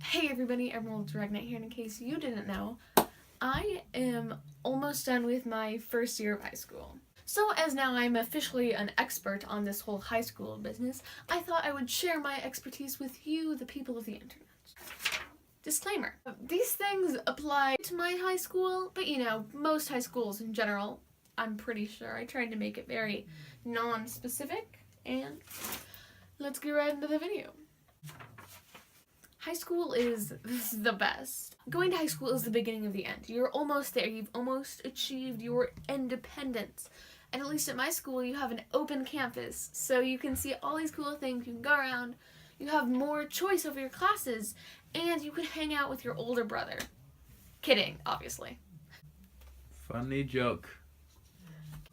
Hey everybody, TheEmeraldDragonette here, and in case you didn't know, I am almost done with my first year of high school. So as now I'm officially an expert on this whole high school business, I thought I would share my expertise with you, the people of the internet. Disclaimer. These things apply to my high school, but you know, most high schools in general, I'm pretty sure. I tried to make it very non-specific, and let's get right into the video. High school is the best. Going to high school is the beginning of the end. You're almost there. You've almost achieved your independence. And at least at my school, you have an open campus, so you can see all these cool things. You can go around. You have more choice over your classes, and you can hang out with your older brother. Kidding, obviously. Funny joke.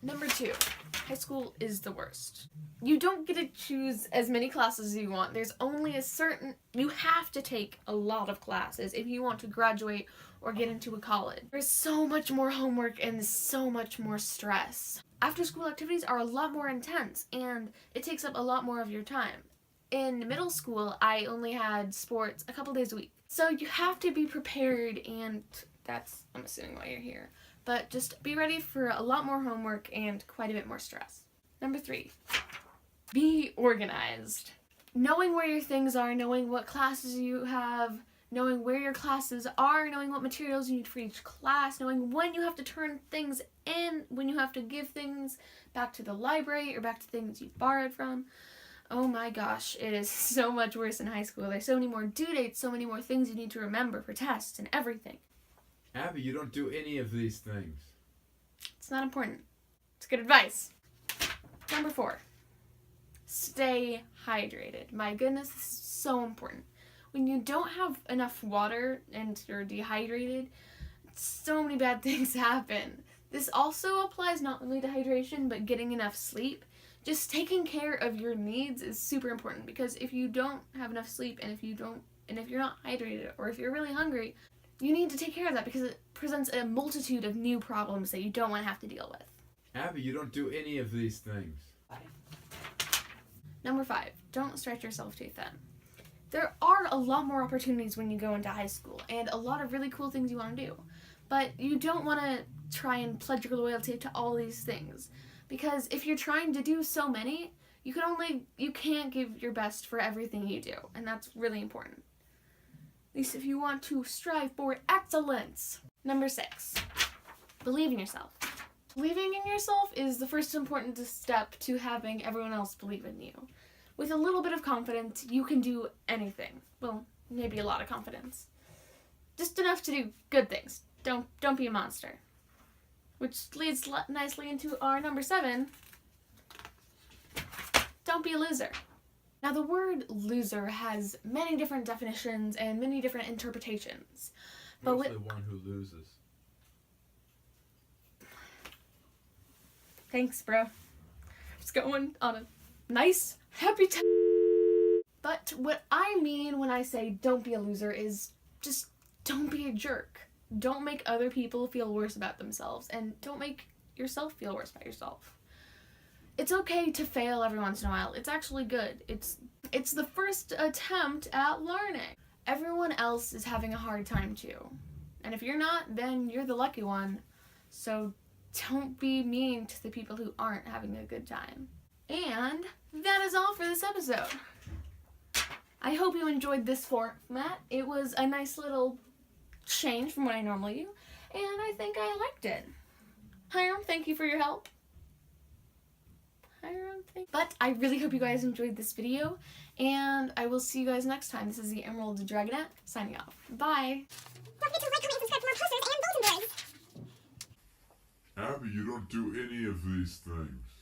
Number 2, high school is the worst. You don't get to choose as many classes as you want. There's only you have to take a lot of classes if you want to graduate or get into a college. There's so much more homework and so much more stress. After school activities are a lot more intense, and it takes up a lot more of your time. In middle school, I only had sports a couple days a week. So you have to be prepared, and that's, I'm assuming, why you're here. But just be ready for a lot more homework and quite a bit more stress. Number 3, be organized. Knowing where your things are, knowing what classes you have, knowing where your classes are, knowing what materials you need for each class, knowing when you have to turn things in, when you have to give things back to the library or back to things you borrowed from. Oh my gosh, it is so much worse in high school. There's so many more due dates, so many more things you need to remember for tests and everything. Abby, you don't do any of these things. It's not important. It's good advice. Number 4, stay hydrated. My goodness, this is so important. When you don't have enough water and you're dehydrated, so many bad things happen. This also applies not only to hydration, but getting enough sleep. Just taking care of your needs is super important, because if you don't have enough sleep and if you're not hydrated, or if you're really hungry, you need to take care of that, because it presents a multitude of new problems that you don't want to have to deal with. Abby, you don't do any of these things. Number 5, don't stretch yourself too thin. There are a lot more opportunities when you go into high school, and a lot of really cool things you want to do. But you don't want to try and pledge your loyalty to all these things, because if you're trying to do so many, you can't give your best for everything you do, and that's really important. At least if you want to strive for excellence. Number 6, believe in yourself. Believing in yourself is the first important step to having everyone else believe in you. With a little bit of confidence, you can do anything. Well, maybe a lot of confidence. Just enough to do good things. Don't be a monster. Which leads nicely into our number 7. Don't be a loser. Now, the word loser has many different definitions and many different interpretations. But Mostly one who loses. Thanks, bro. Just going on a nice, happy time. But what I mean when I say don't be a loser is just don't be a jerk. Don't make other people feel worse about themselves, and don't make yourself feel worse about yourself. It's okay to fail every once in a while. It's actually good. It's the first attempt at learning. Everyone else is having a hard time too. And if you're not, then you're the lucky one. So don't be mean to the people who aren't having a good time. And that is all for this episode. I hope you enjoyed this format. It was a nice little change from what I normally do, and I think I liked it. Hiram, thank you for your help. But I really hope you guys enjoyed this video, and I will see you guys next time. This is the TheEmeraldDragonette signing off. Bye! Don't forget to like, comment, and subscribe for more posters and bulletin boards! Abby, you don't do any of these things.